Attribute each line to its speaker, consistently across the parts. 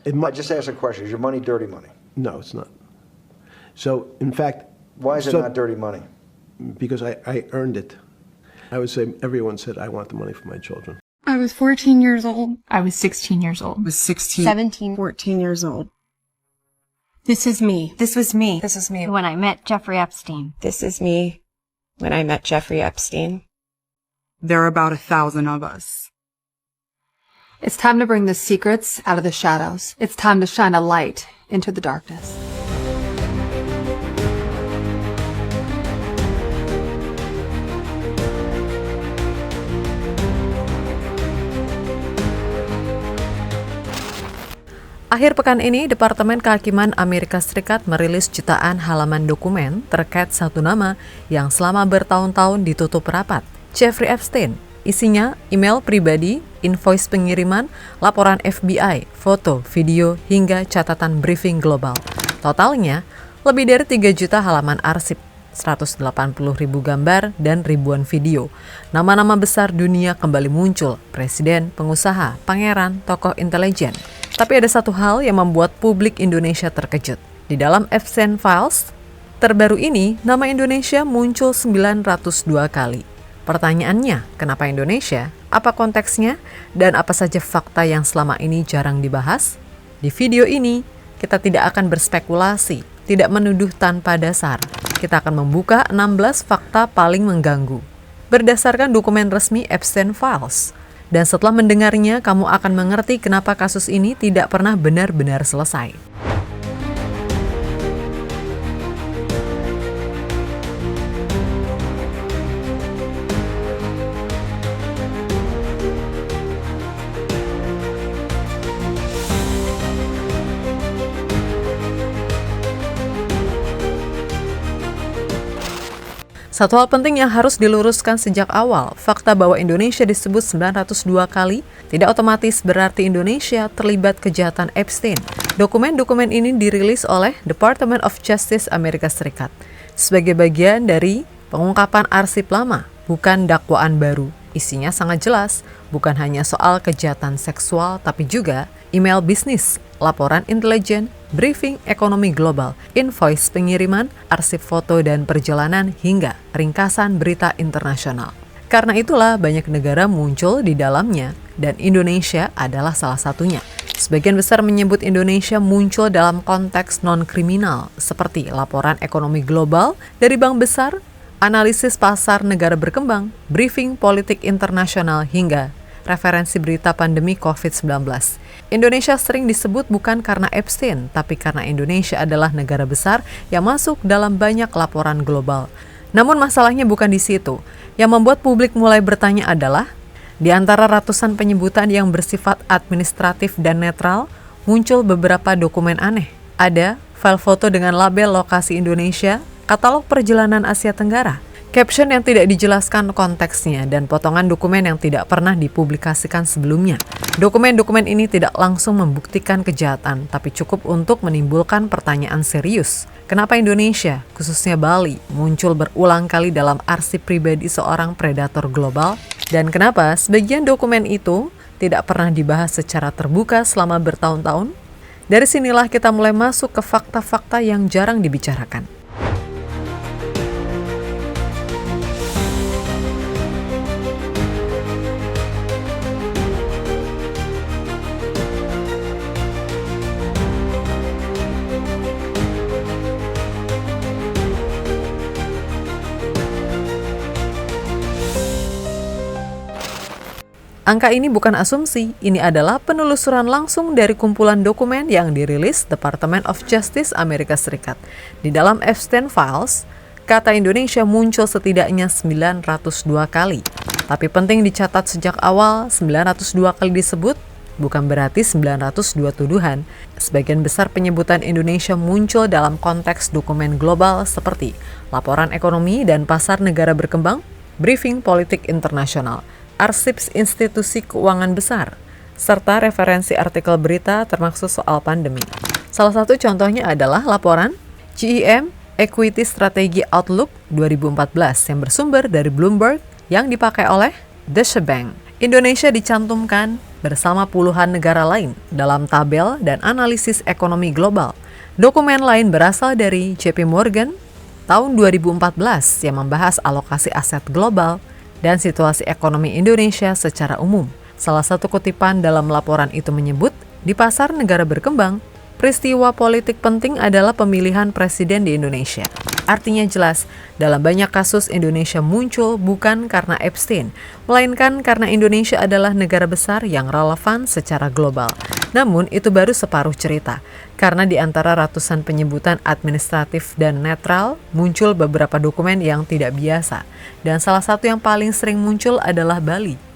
Speaker 1: I just asked a question. Is your money dirty money?
Speaker 2: No, it's not. So, in fact...
Speaker 1: Why is it not dirty money?
Speaker 2: Because I earned it. I would say everyone said, I want the money for my children.
Speaker 3: I was 14 years old.
Speaker 4: I was 16 years old.
Speaker 5: I was 16.
Speaker 3: 17.
Speaker 5: 14 years old.
Speaker 3: This is me.
Speaker 5: This was me.
Speaker 6: This is me.
Speaker 7: When I met Jeffrey Epstein.
Speaker 6: This is me. When I met Jeffrey Epstein.
Speaker 5: There are about 1,000 of us.
Speaker 4: It's time to bring the secrets out of the shadows. It's time to shine a light into the darkness.
Speaker 8: Akhir pekan ini, Departemen Kehakiman Amerika Serikat merilis jutaan halaman dokumen terkait satu nama yang selama bertahun-tahun ditutup rapat, Jeffrey Epstein. Isinya email pribadi, invoice pengiriman, laporan FBI, foto, video, hingga catatan briefing global. Totalnya, lebih dari 3 juta halaman arsip, 180.000 gambar, dan ribuan video. Nama-nama besar dunia kembali muncul, presiden, pengusaha, pangeran, tokoh intelijen. Tapi ada satu hal yang membuat publik Indonesia terkejut. Di dalam Epstein Files, terbaru ini nama Indonesia muncul 902 kali. Pertanyaannya, kenapa Indonesia? Apa konteksnya? Dan apa saja fakta yang selama ini jarang dibahas? Di video ini, kita tidak akan berspekulasi, tidak menuduh tanpa dasar. Kita akan membuka 16 fakta paling mengganggu berdasarkan dokumen resmi Epstein Files. Dan setelah mendengarnya, kamu akan mengerti kenapa kasus ini tidak pernah benar-benar selesai. Satu hal penting yang harus diluruskan sejak awal, fakta bahwa Indonesia disebut 902 kali tidak otomatis berarti Indonesia terlibat kejahatan Epstein. Dokumen-dokumen ini dirilis oleh Department of Justice Amerika Serikat sebagai bagian dari pengungkapan arsip lama, bukan dakwaan baru. Isinya sangat jelas, bukan hanya soal kejahatan seksual, tapi juga email bisnis, laporan intelijen, briefing ekonomi global, invoice pengiriman, arsip foto dan perjalanan, hingga ringkasan berita internasional. Karena itulah banyak negara muncul di dalamnya, dan Indonesia adalah salah satunya. Sebagian besar menyebut Indonesia muncul dalam konteks non-kriminal, seperti laporan ekonomi global dari bank besar, analisis pasar negara berkembang, briefing politik internasional, hingga referensi berita pandemi COVID-19. Indonesia sering disebut bukan karena Epstein, tapi karena Indonesia adalah negara besar yang masuk dalam banyak laporan global. Namun masalahnya bukan di situ. Yang membuat publik mulai bertanya adalah, di antara ratusan penyebutan yang bersifat administratif dan netral, muncul beberapa dokumen aneh. Ada file foto dengan label lokasi Indonesia, katalog perjalanan Asia Tenggara, caption yang tidak dijelaskan konteksnya, dan potongan dokumen yang tidak pernah dipublikasikan sebelumnya. Dokumen-dokumen ini tidak langsung membuktikan kejahatan, tapi cukup untuk menimbulkan pertanyaan serius. Kenapa Indonesia, khususnya Bali, muncul berulang kali dalam arsip pribadi seorang predator global? Dan kenapa sebagian dokumen itu tidak pernah dibahas secara terbuka selama bertahun-tahun? Dari sinilah kita mulai masuk ke fakta-fakta yang jarang dibicarakan. Angka ini bukan asumsi, ini adalah penelusuran langsung dari kumpulan dokumen yang dirilis Department of Justice Amerika Serikat. Di dalam Epstein Files, kata Indonesia muncul setidaknya 902 kali. Tapi penting dicatat sejak awal, 902 kali disebut bukan berarti 902 tuduhan. Sebagian besar penyebutan Indonesia muncul dalam konteks dokumen global seperti laporan ekonomi dan pasar negara berkembang, briefing politik internasional, arsip institusi keuangan besar, serta referensi artikel berita termasuk soal pandemi. Salah satu contohnya adalah laporan GEM Equity Strategy Outlook 2014 yang bersumber dari Bloomberg yang dipakai oleh Deutsche Bank. Indonesia dicantumkan bersama puluhan negara lain dalam tabel dan analisis ekonomi global. Dokumen lain berasal dari JP Morgan tahun 2014 yang membahas alokasi aset global dan situasi ekonomi Indonesia secara umum. Salah satu kutipan dalam laporan itu menyebut, di pasar negara berkembang, peristiwa politik penting adalah pemilihan presiden di Indonesia. Artinya jelas, dalam banyak kasus Indonesia muncul bukan karena Epstein, melainkan karena Indonesia adalah negara besar yang relevan secara global. Namun itu baru separuh cerita, karena di antara ratusan penyebutan administratif dan netral, muncul beberapa dokumen yang tidak biasa. Dan salah satu yang paling sering muncul adalah Bali.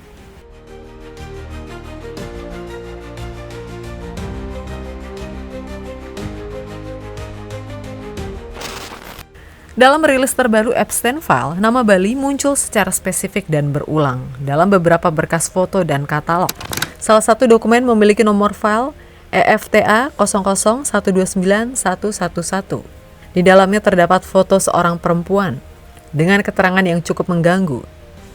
Speaker 8: Dalam rilis terbaru Epstein File, nama Bali muncul secara spesifik dan berulang dalam beberapa berkas foto dan katalog. Salah satu dokumen memiliki nomor file EFTA 00129111. Di dalamnya terdapat foto seorang perempuan dengan keterangan yang cukup mengganggu.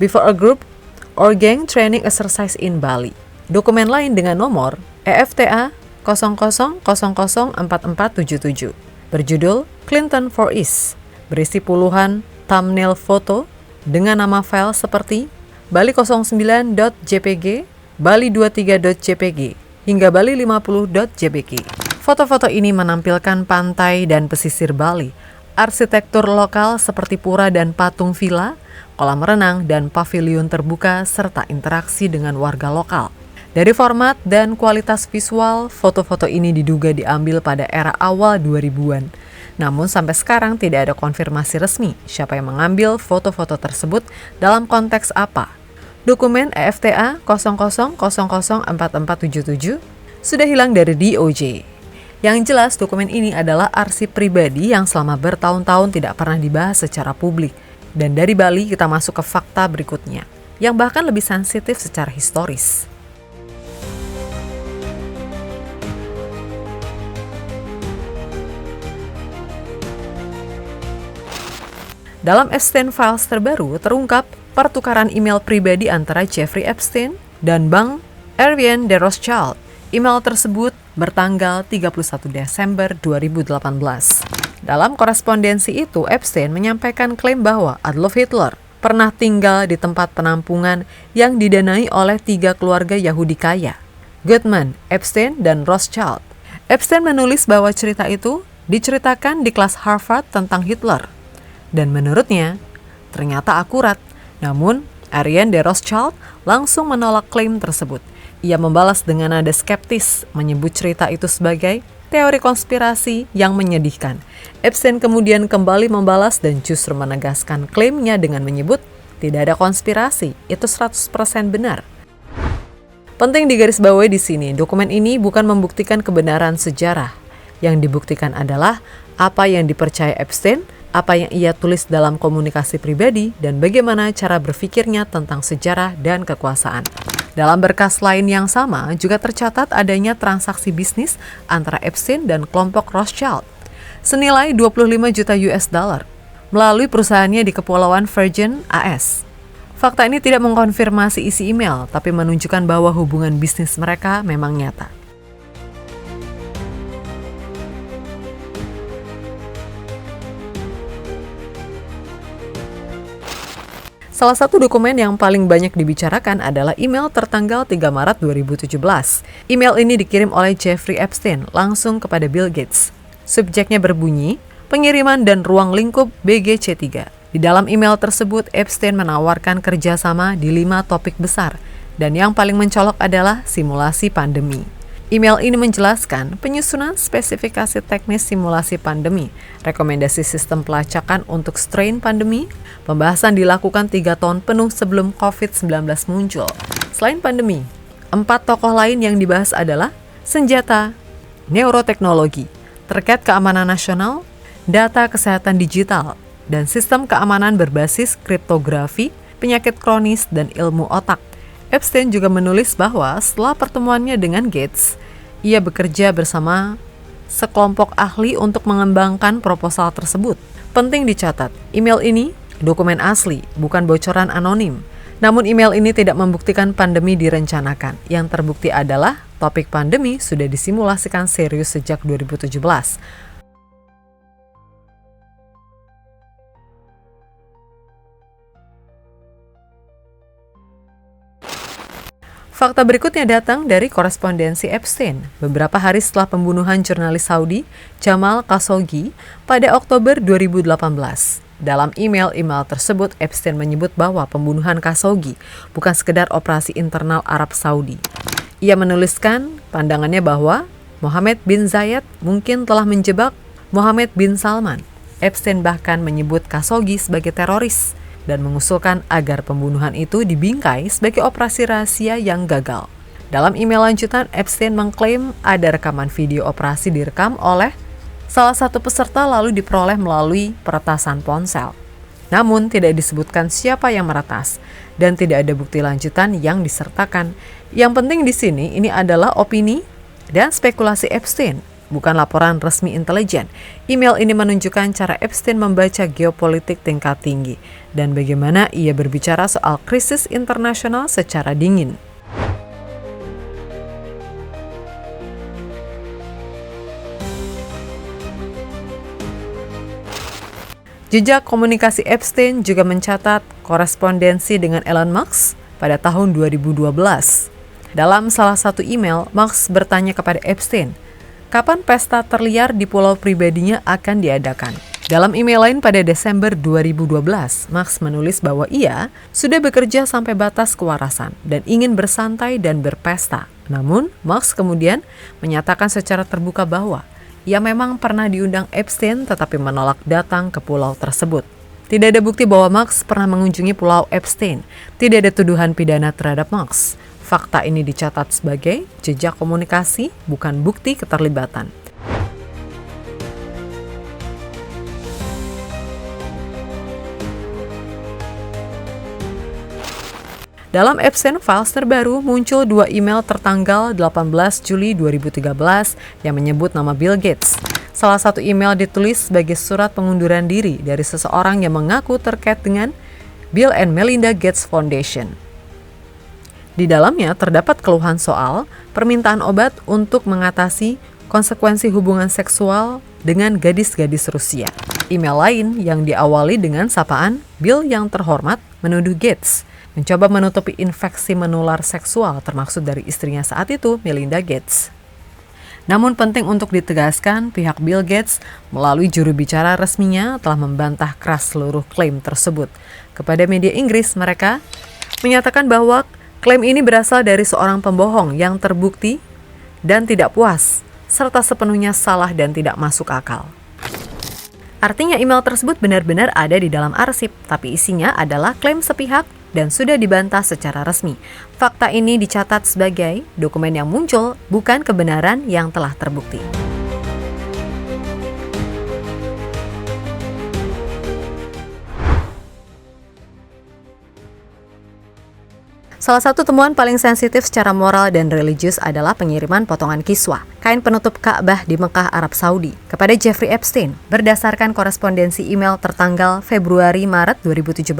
Speaker 8: Before a group or gang training exercise in Bali. Dokumen lain dengan nomor EFTA 00004477 berjudul Clinton for East. Berisi puluhan thumbnail foto dengan nama file seperti bali09.jpg, bali23.jpg, hingga bali50.jpg. Foto-foto ini menampilkan pantai dan pesisir Bali, arsitektur lokal seperti pura dan patung villa, kolam renang dan pavilion terbuka, serta interaksi dengan warga lokal. Dari format dan kualitas visual, foto-foto ini diduga diambil pada era awal 2000-an. Namun sampai sekarang tidak ada konfirmasi resmi siapa yang mengambil foto-foto tersebut dalam konteks apa. Dokumen EFTA 00004477 sudah hilang dari DOJ. Yang jelas dokumen ini adalah arsip pribadi yang selama bertahun-tahun tidak pernah dibahas secara publik. Dan dari Bali kita masuk ke fakta berikutnya, yang bahkan lebih sensitif secara historis. Dalam Epstein Files terbaru terungkap pertukaran email pribadi antara Jeffrey Epstein dan Bank Ariane de Rothschild. Email tersebut bertanggal 31 Desember 2018. Dalam korespondensi itu, Epstein menyampaikan klaim bahwa Adolf Hitler pernah tinggal di tempat penampungan yang didanai oleh 3 keluarga Yahudi kaya, Goodman, Epstein, dan Rothschild. Epstein menulis bahwa cerita itu diceritakan di kelas Harvard tentang Hitler. Dan menurutnya, ternyata akurat. Namun, Ariane de Rothschild langsung menolak klaim tersebut. Ia membalas dengan nada skeptis, menyebut cerita itu sebagai teori konspirasi yang menyedihkan. Epstein kemudian kembali membalas dan justru menegaskan klaimnya dengan menyebut, tidak ada konspirasi, itu 100% benar. Penting digarisbawahi di sini, dokumen ini bukan membuktikan kebenaran sejarah. Yang dibuktikan adalah apa yang dipercaya Epstein, apa yang ia tulis dalam komunikasi pribadi, dan bagaimana cara berpikirnya tentang sejarah dan kekuasaan. Dalam berkas lain yang sama, juga tercatat adanya transaksi bisnis antara Epstein dan kelompok Rothschild senilai 25 juta US dollar melalui perusahaannya di Kepulauan Virgin AS. Fakta ini tidak mengkonfirmasi isi email, tapi menunjukkan bahwa hubungan bisnis mereka memang nyata. Salah satu dokumen yang paling banyak dibicarakan adalah email tertanggal 3 Maret 2017. Email ini dikirim oleh Jeffrey Epstein langsung kepada Bill Gates. Subjeknya berbunyi, pengiriman dan ruang lingkup BGC3. Di dalam email tersebut, Epstein menawarkan kerjasama di 5 topik besar, dan yang paling mencolok adalah simulasi pandemi. Email ini menjelaskan penyusunan spesifikasi teknis simulasi pandemi, rekomendasi sistem pelacakan untuk strain pandemi, pembahasan dilakukan 3 tahun penuh sebelum COVID-19 muncul. Selain pandemi, 4 tokoh lain yang dibahas adalah senjata, neuroteknologi, terkait keamanan nasional, data kesehatan digital, dan sistem keamanan berbasis kriptografi, penyakit kronis, dan ilmu otak. Epstein juga menulis bahwa setelah pertemuannya dengan Gates, ia bekerja bersama sekelompok ahli untuk mengembangkan proposal tersebut. Penting dicatat, email ini dokumen asli, bukan bocoran anonim. Namun email ini tidak membuktikan pandemi direncanakan. Yang terbukti adalah topik pandemi sudah disimulasikan serius sejak 2017. Fakta berikutnya datang dari korespondensi Epstein. Beberapa hari setelah pembunuhan jurnalis Saudi, Jamal Khashoggi, pada Oktober 2018. Dalam email tersebut, Epstein menyebut bahwa pembunuhan Khashoggi bukan sekedar operasi internal Arab Saudi. Ia menuliskan pandangannya bahwa Mohammed bin Zayed mungkin telah menjebak Mohammed bin Salman. Epstein bahkan menyebut Khashoggi sebagai teroris dan mengusulkan agar pembunuhan itu dibingkai sebagai operasi rahasia yang gagal. Dalam email lanjutan, Epstein mengklaim ada rekaman video operasi direkam oleh salah satu peserta lalu diperoleh melalui peretasan ponsel. Namun tidak disebutkan siapa yang meretas dan tidak ada bukti lanjutan yang disertakan. Yang penting di sini ini adalah opini dan spekulasi Epstein, bukan laporan resmi intelijen. Email ini menunjukkan cara Epstein membaca geopolitik tingkat tinggi dan bagaimana ia berbicara soal krisis internasional secara dingin. Jejak komunikasi Epstein juga mencatat korespondensi dengan Elon Musk pada tahun 2012. Dalam salah satu email, Musk bertanya kepada Epstein, kapan pesta terliar di pulau pribadinya akan diadakan. Dalam email lain pada Desember 2012, Musk menulis bahwa ia sudah bekerja sampai batas kewarasan dan ingin bersantai dan berpesta. Namun, Musk kemudian menyatakan secara terbuka bahwa ia memang pernah diundang Epstein tetapi menolak datang ke pulau tersebut. Tidak ada bukti bahwa Musk pernah mengunjungi pulau Epstein. Tidak ada tuduhan pidana terhadap Musk. Fakta ini dicatat sebagai jejak komunikasi, bukan bukti keterlibatan. Dalam Epstein Files terbaru, muncul 2 email tertanggal 18 Juli 2013 yang menyebut nama Bill Gates. Salah satu email ditulis sebagai surat pengunduran diri dari seseorang yang mengaku terkait dengan Bill and Melinda Gates Foundation. Di dalamnya terdapat keluhan soal permintaan obat untuk mengatasi konsekuensi hubungan seksual dengan gadis-gadis Rusia. Email lain yang diawali dengan sapaan Bill yang terhormat menuduh Gates mencoba menutupi infeksi menular seksual termaksud dari istrinya saat itu, Melinda Gates. Namun penting untuk ditegaskan, pihak Bill Gates melalui juru bicara resminya telah membantah keras seluruh klaim tersebut. Kepada media Inggris, mereka menyatakan bahwa klaim ini berasal dari seorang pembohong yang terbukti dan tidak puas, serta sepenuhnya salah dan tidak masuk akal. Artinya email tersebut benar-benar ada di dalam arsip, tapi isinya adalah klaim sepihak dan sudah dibantah secara resmi. Fakta ini dicatat sebagai dokumen yang muncul, bukan kebenaran yang telah terbukti. Salah satu temuan paling sensitif secara moral dan religius adalah pengiriman potongan kiswah, kain penutup Ka'bah di Mekah, Arab Saudi, kepada Jeffrey Epstein. Berdasarkan korespondensi email tertanggal Februari-Maret 2017,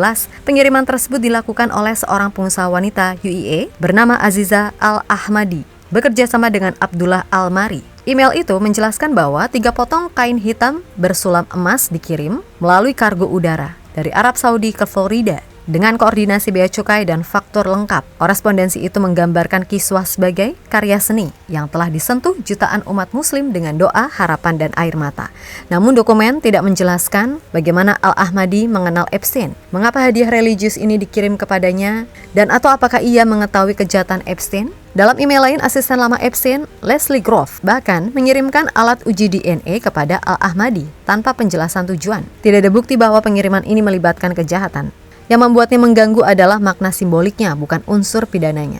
Speaker 8: pengiriman tersebut dilakukan oleh seorang pengusaha wanita UEA bernama Aziza Al-Ahmadi, bekerja sama dengan Abdullah Al-Mari. Email itu menjelaskan bahwa 3 potong kain hitam bersulam emas dikirim melalui kargo udara dari Arab Saudi ke Florida dengan koordinasi bea cukai dan faktur lengkap. Korespondensi itu menggambarkan kiswah sebagai karya seni yang telah disentuh jutaan umat muslim dengan doa, harapan, dan air mata. Namun dokumen tidak menjelaskan bagaimana Al-Ahmadi mengenal Epstein, mengapa hadiah religius ini dikirim kepadanya, dan atau apakah ia mengetahui kejahatan Epstein. Dalam email lain, asisten lama Epstein, Leslie Groff, bahkan mengirimkan alat uji DNA kepada Al-Ahmadi tanpa penjelasan tujuan. Tidak ada bukti bahwa pengiriman ini melibatkan kejahatan. Yang membuatnya mengganggu adalah makna simboliknya, bukan unsur pidananya.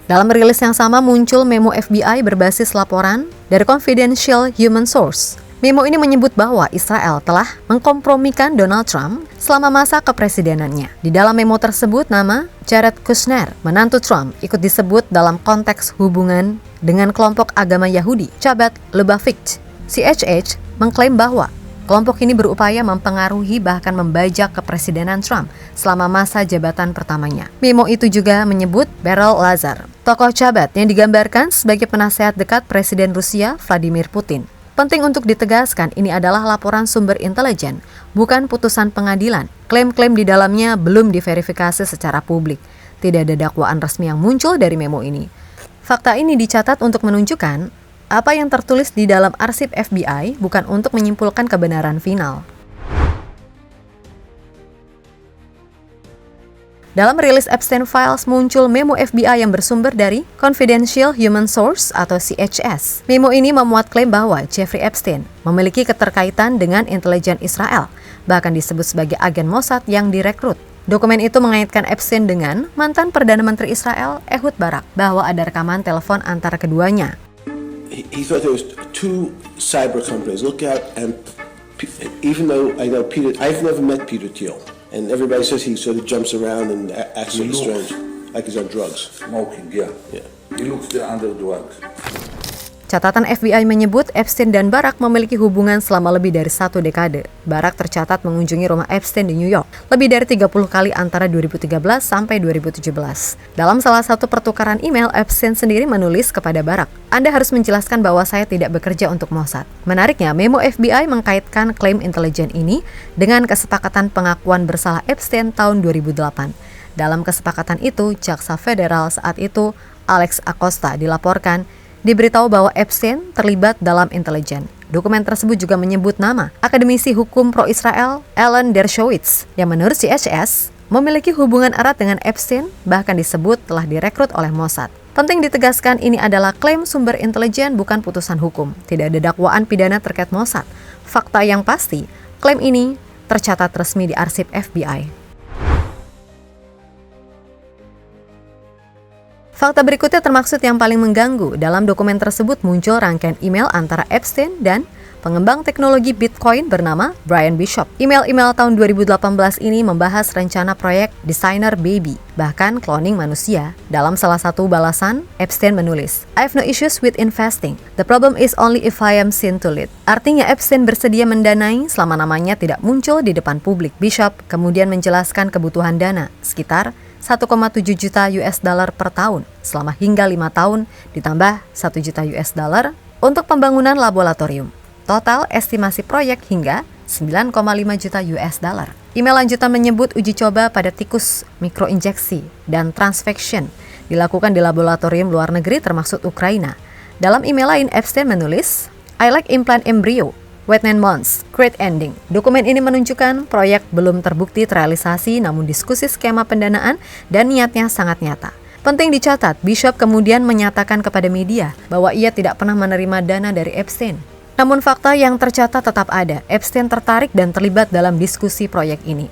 Speaker 8: Dalam rilis yang sama muncul memo FBI berbasis laporan dari Confidential Human Source. Memo ini menyebut bahwa Israel telah mengkompromikan Donald Trump selama masa kepresidenannya. Di dalam memo tersebut, nama Jared Kushner, menantu Trump, ikut disebut dalam konteks hubungan dengan kelompok agama Yahudi, Chabad Lubavitch. CHH mengklaim bahwa Kelompok ini berupaya mempengaruhi bahkan membajak kepresidenan Trump selama masa jabatan pertamanya. Memo itu juga menyebut Beryl Lazar, tokoh cabat yang digambarkan sebagai penasehat dekat Presiden Rusia Vladimir Putin. Penting untuk ditegaskan, ini adalah laporan sumber intelijen, bukan putusan pengadilan. Klaim-klaim di dalamnya belum diverifikasi secara publik. Tidak ada dakwaan resmi yang muncul dari memo ini. Fakta ini dicatat untuk menunjukkan apa yang tertulis di dalam arsip FBI bukan untuk menyimpulkan kebenaran final. Dalam rilis Epstein Files muncul memo FBI yang bersumber dari Confidential Human Source atau CHS. Memo ini memuat klaim bahwa Jeffrey Epstein memiliki keterkaitan dengan intelijen Israel, bahkan disebut sebagai agen Mossad yang direkrut. Dokumen itu mengaitkan Epstein dengan mantan Perdana Menteri Israel Ehud Barak, bahwa ada rekaman telepon antara keduanya.
Speaker 9: He thought there was two cyber companies. Look out, and even though I know Peter, I've never met Peter Thiel, and everybody says he sort of jumps around and acts sort of strange, like he's on drugs.
Speaker 10: Smoking, yeah. He looks under drugs.
Speaker 8: Catatan FBI menyebut Epstein dan Barak memiliki hubungan selama lebih dari 1 dekade. Barak tercatat mengunjungi rumah Epstein di New York lebih dari 30 kali antara 2013 sampai 2017. Dalam salah satu pertukaran email, Epstein sendiri menulis kepada Barak, "Anda harus menjelaskan bahwa saya tidak bekerja untuk Mossad." Menariknya, memo FBI mengkaitkan klaim intelijen ini dengan kesepakatan pengakuan bersalah Epstein tahun 2008. Dalam kesepakatan itu, jaksa federal saat itu, Alex Acosta, diberitahu bahwa Epstein terlibat dalam intelijen. Dokumen tersebut juga menyebut nama akademisi hukum pro-Israel Alan Dershowitz yang menurut CHS memiliki hubungan erat dengan Epstein, bahkan disebut telah direkrut oleh Mossad. Penting ditegaskan, ini adalah klaim sumber intelijen, bukan putusan hukum. Tidak ada dakwaan pidana terkait Mossad. Fakta yang pasti, klaim ini tercatat resmi di arsip FBI. Fakta berikutnya termaksud yang paling mengganggu. Dalam dokumen tersebut muncul rangkaian email antara Epstein dan pengembang teknologi Bitcoin bernama Brian Bishop. Email-email tahun 2018 ini membahas rencana proyek Designer Baby, bahkan cloning manusia. Dalam salah satu balasan, Epstein menulis, "I have no issues with investing. The problem is only if I am seen to lead." Artinya Epstein bersedia mendanai selama namanya tidak muncul di depan publik. Bishop kemudian menjelaskan kebutuhan dana, sekitar 1,7 juta US dollar per tahun selama hingga 5 tahun ditambah 1 juta US dollar untuk pembangunan laboratorium. Total estimasi proyek hingga 9,5 juta US dollar. Email lanjutan menyebut uji coba pada tikus mikroinjeksi dan transfection dilakukan di laboratorium luar negeri termasuk Ukraina. Dalam email lain, Epstein menulis, "I like implant embryo. Wait 9 months, great ending." Dokumen ini menunjukkan proyek belum terbukti terrealisasi, namun diskusi skema pendanaan dan niatnya sangat nyata. Penting dicatat, Bishop kemudian menyatakan kepada media bahwa ia tidak pernah menerima dana dari Epstein. Namun fakta yang tercatat tetap ada, Epstein tertarik dan terlibat dalam diskusi proyek ini.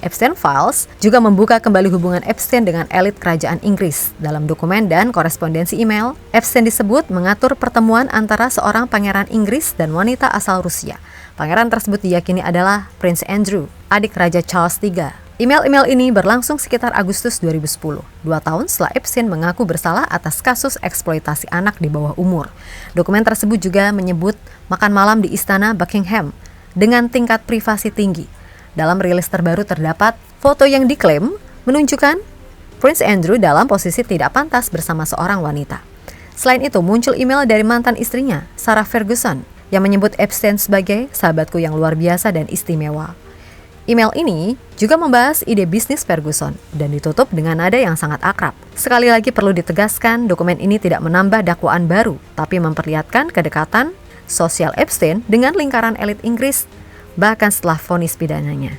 Speaker 8: Epstein Files juga membuka kembali hubungan Epstein dengan elit kerajaan Inggris. Dalam dokumen dan korespondensi email, Epstein disebut mengatur pertemuan antara seorang pangeran Inggris dan wanita asal Rusia. Pangeran tersebut diyakini adalah Prince Andrew, adik Raja Charles III. Email-email ini berlangsung sekitar Agustus 2010, 2 tahun setelah Epstein mengaku bersalah atas kasus eksploitasi anak di bawah umur. Dokumen tersebut juga menyebut makan malam di istana Buckingham dengan tingkat privasi tinggi. Dalam rilis terbaru terdapat foto yang diklaim menunjukkan Prince Andrew dalam posisi tidak pantas bersama seorang wanita. Selain itu, muncul email dari mantan istrinya, Sarah Ferguson, yang menyebut Epstein sebagai sahabatku yang luar biasa dan istimewa. Email ini juga membahas ide bisnis Ferguson dan ditutup dengan nada yang sangat akrab. Sekali lagi perlu ditegaskan, dokumen ini tidak menambah dakwaan baru, tapi memperlihatkan kedekatan sosial Epstein dengan lingkaran elit Inggris bahkan setelah vonis pidananya.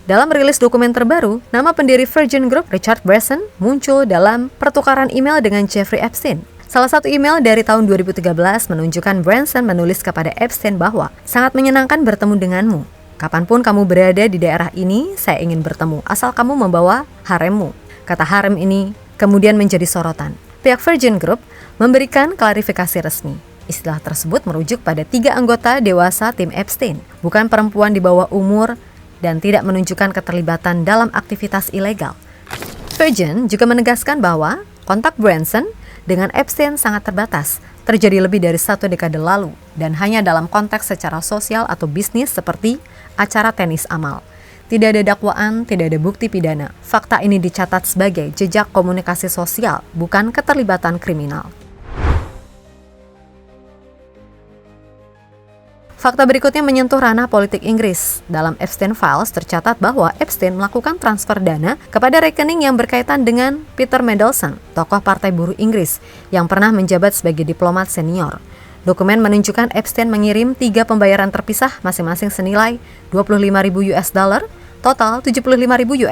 Speaker 8: Dalam rilis dokumen terbaru, nama pendiri Virgin Group, Richard Branson, muncul dalam pertukaran email dengan Jeffrey Epstein. Salah satu email dari tahun 2013 menunjukkan Branson menulis kepada Epstein bahwa sangat menyenangkan bertemu denganmu. Kapanpun kamu berada di daerah ini, saya ingin bertemu, asal kamu membawa haremmu. Kata harem ini kemudian menjadi sorotan. Pihak Virgin Group memberikan klarifikasi resmi. Istilah tersebut merujuk pada 3 anggota dewasa tim Epstein, bukan perempuan di bawah umur dan tidak menunjukkan keterlibatan dalam aktivitas ilegal. Virgin juga menegaskan bahwa Kontak Branson dengan Epstein sangat terbatas, terjadi lebih dari 1 dekade lalu, dan hanya dalam konteks secara sosial atau bisnis seperti acara tenis amal. Tidak ada dakwaan, tidak ada bukti pidana. Fakta ini dicatat sebagai jejak komunikasi sosial, bukan keterlibatan kriminal. Fakta berikutnya menyentuh ranah politik Inggris. Dalam Epstein Files tercatat bahwa Epstein melakukan transfer dana kepada rekening yang berkaitan dengan Peter Mandelson, tokoh Partai Buruh Inggris yang pernah menjabat sebagai diplomat senior. Dokumen menunjukkan Epstein mengirim 3 pembayaran terpisah masing-masing senilai $25.000, total $75.000.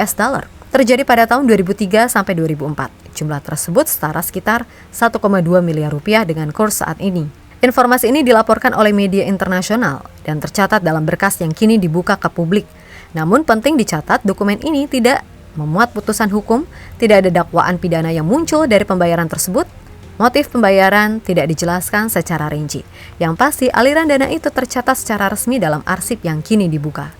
Speaker 8: Terjadi pada tahun 2003 sampai 2004. Jumlah tersebut setara sekitar 1,2 miliar rupiah dengan kurs saat ini. Informasi ini dilaporkan oleh media internasional dan tercatat dalam berkas yang kini dibuka ke publik. Namun penting dicatat dokumen ini tidak memuat putusan hukum, tidak ada dakwaan pidana yang muncul dari pembayaran tersebut. Motif pembayaran tidak dijelaskan secara rinci. Yang pasti aliran dana itu tercatat secara resmi dalam arsip yang kini dibuka.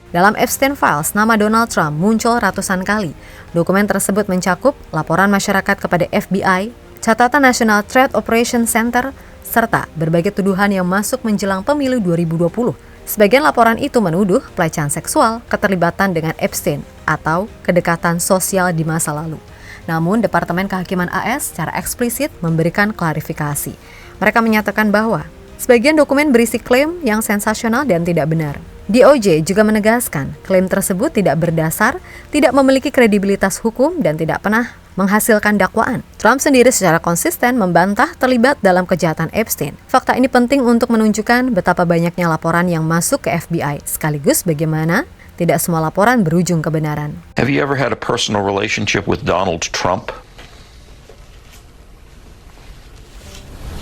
Speaker 8: Dalam Epstein Files, nama Donald Trump muncul ratusan kali. Dokumen tersebut mencakup laporan masyarakat kepada FBI, catatan National Trade Operation Center, serta berbagai tuduhan yang masuk menjelang pemilu 2020. Sebagian laporan itu menuduh pelecehan seksual, keterlibatan dengan Epstein, atau kedekatan sosial di masa lalu. Namun, Departemen Kehakiman AS secara eksplisit memberikan klarifikasi. Mereka menyatakan bahwa sebagian dokumen berisi klaim yang sensasional dan tidak benar. DOJ juga menegaskan klaim tersebut tidak berdasar, tidak memiliki kredibilitas hukum, dan tidak pernah menghasilkan dakwaan. Trump sendiri secara konsisten membantah terlibat dalam kejahatan Epstein. Fakta ini penting untuk menunjukkan betapa banyaknya laporan yang masuk ke FBI, sekaligus bagaimana tidak semua laporan berujung kebenaran.
Speaker 11: Have you ever had a personal relationship with Donald Trump?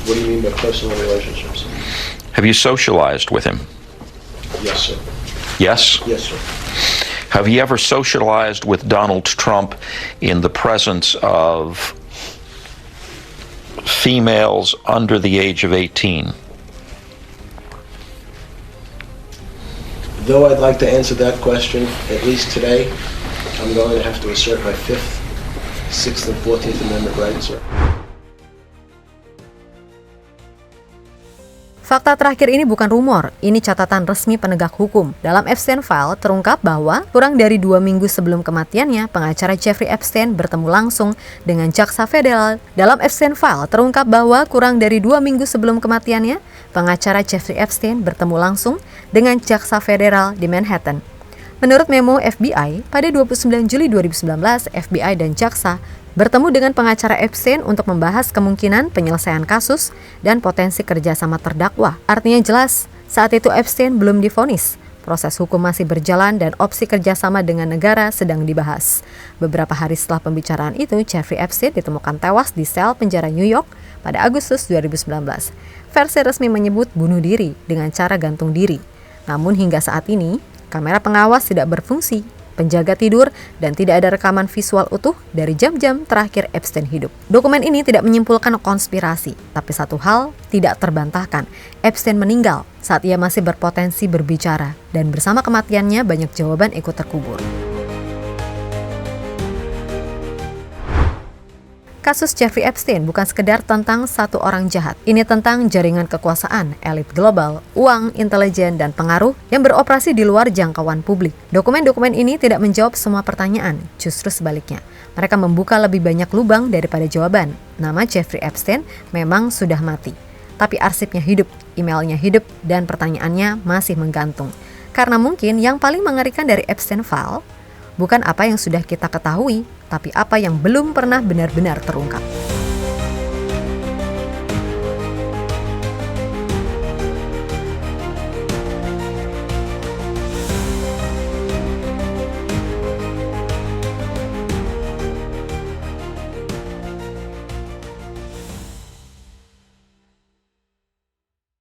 Speaker 2: What do you mean by personal relationships?
Speaker 11: Have you socialized with him?
Speaker 2: Yes, sir.
Speaker 11: Yes?
Speaker 2: Yes, sir.
Speaker 11: Have you ever socialized with Donald Trump in the presence of females under the age of 18?
Speaker 2: Though I'd like to answer that question, at least today, I'm going to have to assert my 5th, 6th, and 14th Amendment rights, sir.
Speaker 8: Fakta terakhir ini bukan rumor, ini catatan resmi penegak hukum. Dalam Epstein File terungkap bahwa kurang dari 2 minggu sebelum kematiannya, pengacara Jeffrey Epstein bertemu langsung dengan jaksa federal. Dalam Epstein File terungkap bahwa kurang dari 2 minggu sebelum kematiannya, pengacara Jeffrey Epstein bertemu langsung dengan jaksa federal di Manhattan. Menurut memo FBI, pada 29 Juli 2019, FBI dan jaksa bertemu dengan pengacara Epstein untuk membahas kemungkinan penyelesaian kasus dan potensi kerjasama terdakwa. Artinya jelas, saat itu Epstein belum divonis. Proses hukum masih berjalan dan opsi kerjasama dengan negara sedang dibahas. Beberapa hari setelah pembicaraan itu, Jeffrey Epstein ditemukan tewas di sel penjara New York pada Agustus 2019. Versi resmi menyebut bunuh diri dengan cara gantung diri. Namun hingga saat ini, kamera pengawas tidak berfungsi, penjaga tidur, dan tidak ada rekaman visual utuh dari jam-jam terakhir Epstein hidup. Dokumen ini tidak menyimpulkan konspirasi, tapi satu hal tidak terbantahkan. Epstein meninggal saat ia masih berpotensi berbicara, dan bersama kematiannya banyak jawaban ikut terkubur. Kasus Jeffrey Epstein bukan sekedar tentang satu orang jahat. Ini tentang jaringan kekuasaan, elit global, uang, intelijen, dan pengaruh yang beroperasi di luar jangkauan publik. Dokumen-dokumen ini tidak menjawab semua pertanyaan, justru sebaliknya. Mereka membuka lebih banyak lubang daripada jawaban. Nama Jeffrey Epstein memang sudah mati, tapi arsipnya hidup, emailnya hidup, dan pertanyaannya masih menggantung. Karena mungkin yang paling mengerikan dari Epstein File bukan apa yang sudah kita ketahui, tapi apa yang belum pernah benar-benar terungkap.